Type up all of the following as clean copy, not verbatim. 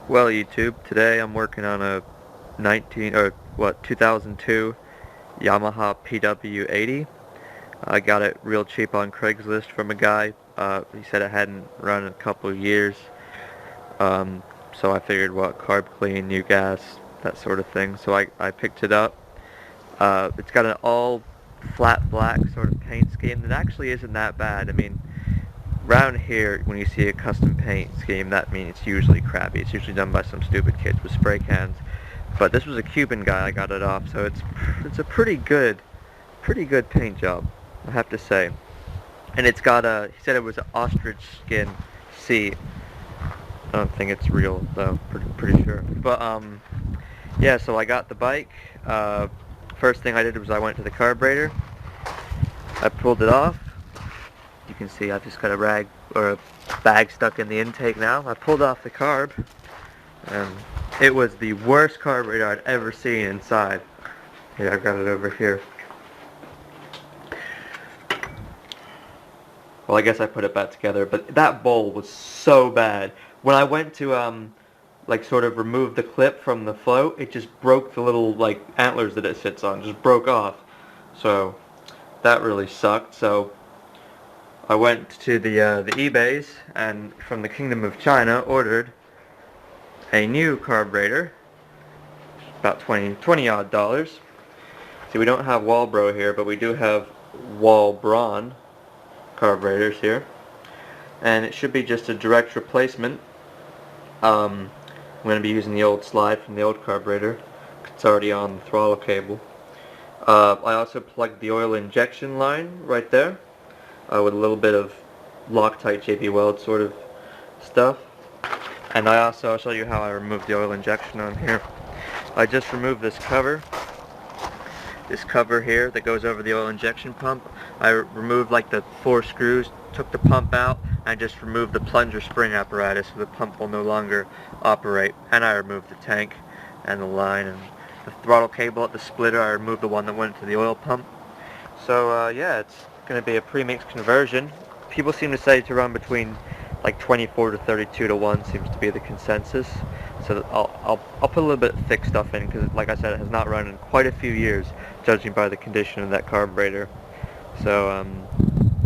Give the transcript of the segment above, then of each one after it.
Well, YouTube, today I'm working on a 2002 Yamaha PW80. I got it real cheap on Craigslist from a guy. He said it hadn't run in a couple of years. Um, so I figured, what, carb clean, new gas, that sort of thing. So I picked it up. It's got an all flat black sort of paint scheme that actually isn't that bad. I mean, around here, when you see a custom paint scheme, that means it's usually crappy. It's usually done by some stupid kids with spray cans. But this was a Cuban guy I got it off, so it's a pretty good paint job, I have to say. And it's got a, he said it was an ostrich skin seat. I don't think it's real though, pretty sure. But yeah, so I got the bike. First thing I did was I went to the carburetor. I pulled it off. You can see I've just got a rag or a bag stuck in the intake now. I pulled off the carb, and it was the worst carburetor I'd ever seen inside. Here, I've got it over here. Well, I guess I put it back together, but that bowl was so bad. When I went to like sort of remove the clip from the float, it just broke the little like antlers that it sits on, just broke off. So that really sucked. So I went to the eBays and from the Kingdom of China ordered a new carburetor, about 20 odd dollars. See, we don't have Walbro here, but we do have Walbron carburetors here, and it should be just a direct replacement. I'm going to be using the old slide from the old carburetor. It's already on the throttle cable. I also plugged the oil injection line right there with a little bit of Loctite JB Weld sort of stuff. And I'll show you how I removed the oil injection on here. I just removed this cover here that goes over the oil injection pump. I removed like the 4 screws, took the pump out, and I just removed the plunger spring apparatus so the pump will no longer operate. And I removed the tank and the line and the throttle cable at the splitter. I removed the one that went to the oil pump. So yeah, it's going to be a premix conversion. People seem to say to run between like 24 to 32 to 1 seems to be the consensus. So I'll put a little bit of thick stuff in because, like I said, it has not run in quite a few years, judging by the condition of that carburetor. So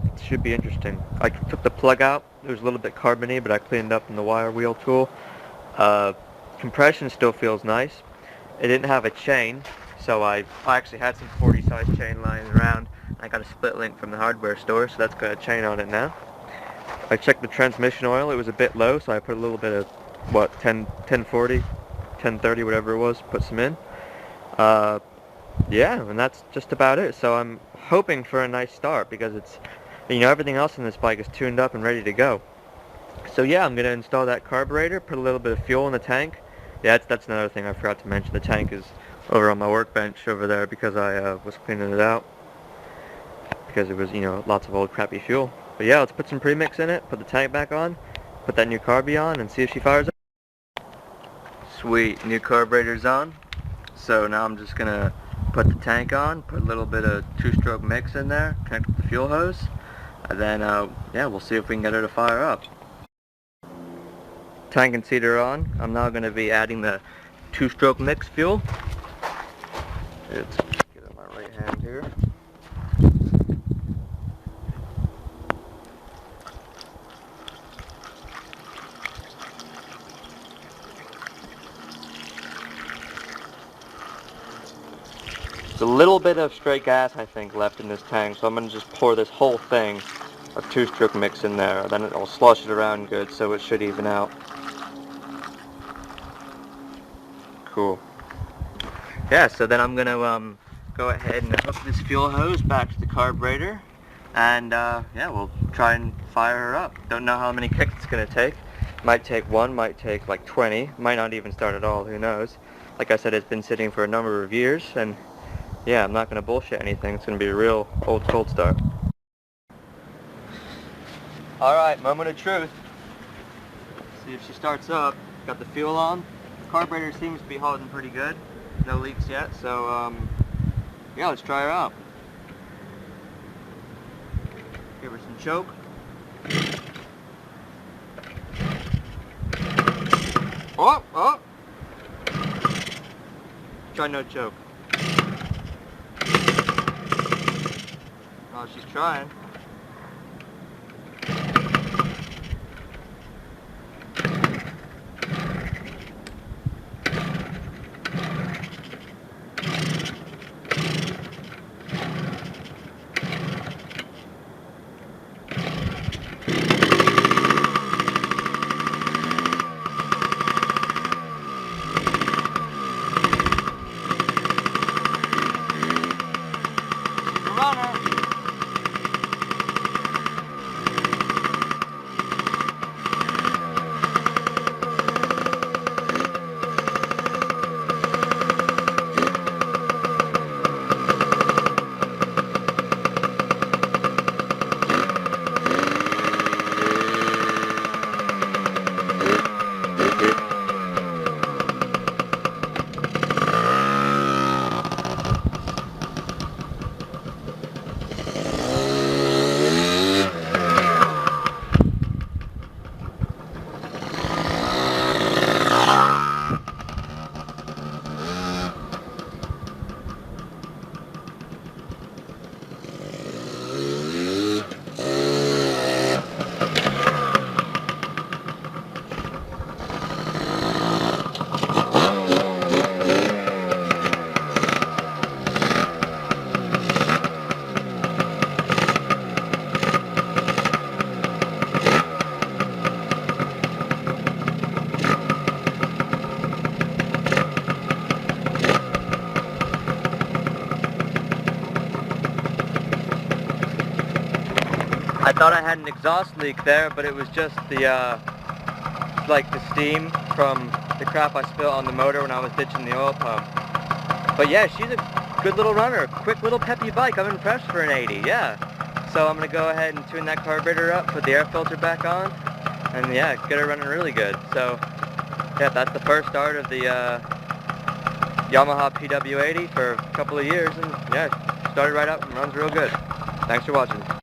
it should be interesting. I took the plug out. It was a little bit carbony, but I cleaned up in the wire wheel tool. Compression still feels nice. It didn't have a chain, so I actually had some 40 size chain lying around. I got a split link from the hardware store, so that's got a chain on it now. I checked the transmission oil. It was a bit low, so I put a little bit of, what, 1040, 1030, whatever it was, put some in. Yeah, and that's just about it. So I'm hoping for a nice start because it's, you know, everything else in this bike is tuned up and ready to go. So yeah, I'm going to install that carburetor, put a little bit of fuel in the tank. Yeah, that's another thing I forgot to mention. The tank is over on my workbench over there because I was cleaning it out. Because it was, you know, lots of old crappy fuel. But yeah, let's put some premix in it, put the tank back on, put that new carby on, and see if she fires up. Sweet, new carburetor's on. So now I'm just gonna put the tank on, put a little bit of 2-stroke mix in there, connect with the fuel hose, and then yeah, we'll see if we can get her to fire up. Tank and seat are on. I'm now gonna be adding the 2-stroke mix fuel. Let's get it in my right hand here. There's a little bit of straight gas, I think, left in this tank, so I'm going to just pour this whole thing of 2-stroke mix in there. Then I'll slosh it around good, so it should even out. Cool. Yeah, so then I'm going to go ahead and hook this fuel hose back to the carburetor, and yeah, we'll try and fire her up. Don't know how many kicks it's going to take. Might take 1, might take like 20, might not even start at all, who knows. Like I said, it's been sitting for a number of years, and yeah, I'm not going to bullshit anything. It's going to be a real old cold start. Alright, moment of truth. See if she starts up. Got the fuel on. The carburetor seems to be holding pretty good. No leaks yet, so yeah, let's try her out. Give her some choke. Oh, oh! Try no choke. Oh, she's trying. I thought I had an exhaust leak there, but it was just the, like the steam from the crap I spilled on the motor when I was ditching the oil pump. But yeah, she's a good little runner, quick little peppy bike. I'm impressed for an 80, yeah. So I'm going to go ahead and tune that carburetor up, put the air filter back on, and yeah, get her running really good. So yeah, that's the first start of the Yamaha PeeWee 80 for a couple of years, and yeah, started right up and runs real good. Thanks for watching.